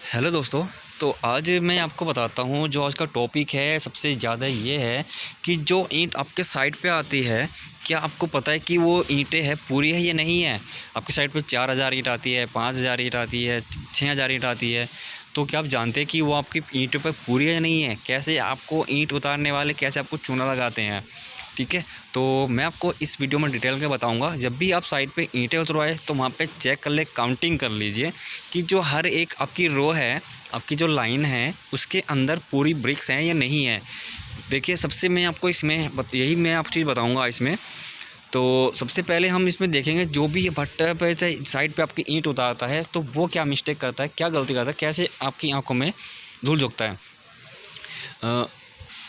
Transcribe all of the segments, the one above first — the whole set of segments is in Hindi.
हेलो दोस्तों। तो आज मैं आपको बताता हूँ जो आज का टॉपिक है सबसे ज़्यादा ये है कि जो ईंट आपके साइट पे आती है, क्या आपको पता है कि वो ईंटें है पूरी है या नहीं है। आपकी साइट पे 4000 ईंट आती है, 5000 ईंट आती है, 6000 ईंट आती है। तो क्या आप जानते हैं कि वो आपकी ईंटों पे पूरी है या नहीं है। कैसे आपको ईंट उतारने वाले कैसे आपको चूना लगाते हैं, ठीक है। तो मैं आपको इस वीडियो में डिटेल के बताऊंगा। जब भी आप साइट पे ईंटें उतरवाए तो वहाँ पे चेक कर ले, काउंटिंग कर लीजिए कि जो हर एक आपकी रो है, आपकी जो लाइन है, उसके अंदर पूरी ब्रिक्स हैं या नहीं है। देखिए, सबसे मैं आपको इसमें यही मैं आपको चीज़ बताऊंगा इसमें। तो सबसे पहले हम इसमें देखेंगे जो भी ये भट्टा पे साइड पे आपकी ईंट उतारता है तो वो क्या मिस्टेक करता है, क्या गलती करता है, कैसे आपकी आंखों में धूल झोंकता है।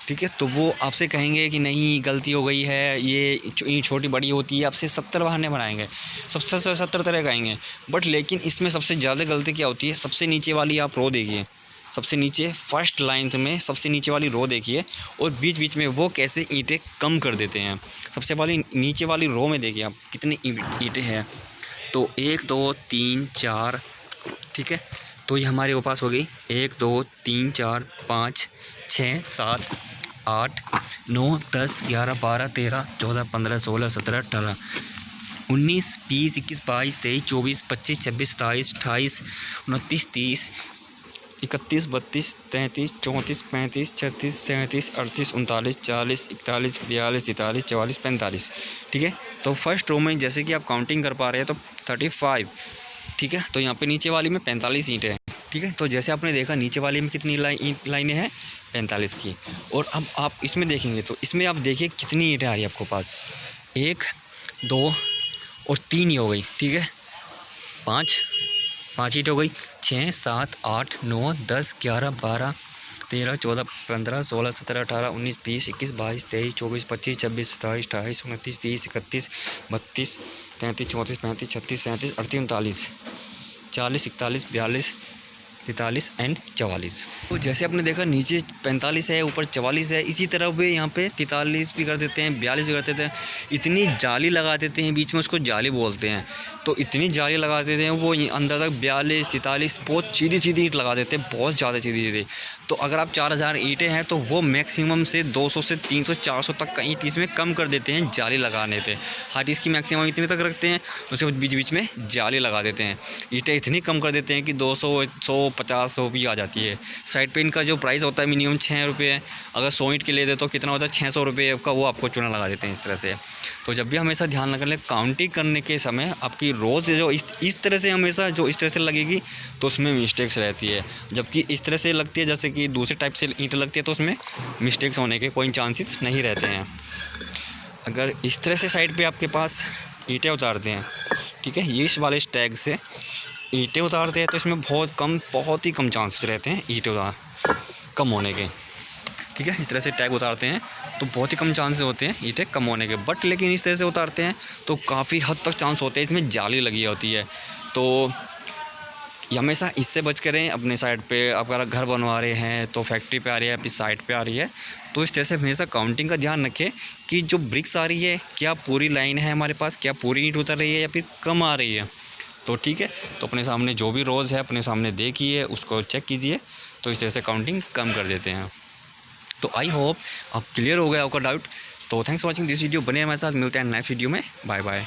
ठीक है, तो वो आपसे कहेंगे कि नहीं गलती हो गई है, ये छोटी बड़ी होती है, आपसे 70 बहाने बनाएंगे, 70 तरह कहेंगे। बट लेकिन इसमें सबसे ज़्यादा गलती क्या होती है, सबसे नीचे वाली आप रो देखिए, सबसे नीचे फर्स्ट लाइन में सबसे नीचे वाली रो देखिए और बीच बीच में वो कैसे ईंटें कम कर देते हैं। सबसे पहले नीचे वाली रो में देखिए आप कितनी ईंटें हैं। तो 1 2 3 4, ठीक है। तो ये हमारे पास हो गई 1 2 3 4 5 6 7 8 9 10 11 12 13 14 15 16 17 18 19 20 21 22 23 24 25 26 27 28 29 30 31 32 33 34 35 36 37 38 39 40 41 42 43 44 45, ठीक है। तो फर्स्ट रो में जैसे कि आप काउंटिंग कर पा रहे हैं तो 35, ठीक है। तो यहाँ पे नीचे वाली में 45 ईंटें हैं, ठीक है। तो जैसे आपने देखा नीचे वाली में कितनी लाइनें हैं, 45 की। और अब आप इसमें देखेंगे तो इसमें आप देखिए कितनी ईंटें आ रही है आपको पास, 1 2 और 3 ही हो गई, ठीक है। 5 ईंट हो गई, 6 7 8 9 10 11 12 13 14 15 16 17 18 19 20 21 22 23 24 25 26 27 28 29 30 31 32 33 34 35 36 37 38 39 40 41 42 43 एंड 44। तो जैसे आपने देखा नीचे 45 है, ऊपर 44 है, इसी तरह भी यहाँ पे 43 भी कर देते हैं, 42 भी कर देते हैं। इतनी जाली लगा देते हैं बीच में, उसको जाली बोलते हैं। तो इतनी जाली लगा देते हैं वो अंदर तक 42 43 बहुत सीधी सीधी ईंट लगा देते हैं, बहुत ज़्यादा सीधी। तो अगर आप 4000 ईंटें हैं तो वो मैक्सिमम से 200 से 300 400 तक का ईंट इसमें कम कर देते हैं जाली लगाने पे। हाइट इसकी मैक्सिमम इतने तक रखते हैं, उसके बाद बीच बीच में जाली लगा देते हैं। ईंटें इतनी कम कर देते हैं कि 200 150 100 भी आ जाती है। साइड पे इनका जो प्राइस होता है मिनिमम 6 रुपये है। अगर 100 ईंट के ले दे तो कितना होता है, 600 रुपये का वो आपको चूना लगा देते हैं इस तरह से। तो जब भी हमेशा ध्यान रख लें काउंटिंग करने के समय आपकी रोज़ जो इस तरह से हमेशा जो इस तरह से लगेगी तो उसमें मिस्टेक्स रहती है। जबकि इस तरह से लगती है जैसे कि दूसरे टाइप से ईंट लगती है तो उसमें मिस्टेक्स होने के कोई चांसेस नहीं रहते हैं। अगर इस तरह से साइड पे आपके पास ईंटें उतारते हैं, ठीक है, ये इस वाले टैग से ईंटें उतारते हैं तो इसमें बहुत ही कम चांसेस रहते हैं ईंटें कम होने के, ठीक है। इस तरह से टैग उतारते हैं तो बहुत ही कम चांसेस होते हैं ईंटें कम होने के। बट लेकिन इस तरह से उतारते हैं तो काफ़ी हद तक चांस होते हैं, इसमें जाली लगी होती है। तो हमेशा इससे बच करें अपने साइड पे। आप अगर घर बनवा रहे हैं तो फैक्ट्री पे आ रही है, आपकी साइट पे आ रही है, तो इस तरह से हमेशा काउंटिंग का ध्यान रखें कि जो ब्रिक्स आ रही है क्या पूरी लाइन है हमारे पास, क्या पूरी ईंट उतर रही है या फिर कम आ रही है। तो ठीक है, तो अपने सामने जो भी रोज़ है अपने सामने देखिए, उसको चेक कीजिए, तो इस तरह से काउंटिंग कम कर देते हैं। तो आई होप अब क्लियर हो गया आपका डाउट। तो thanks for watching this video. बने हमारे साथ, मिलते हैं नेक्स्ट वीडियो में। Bye bye.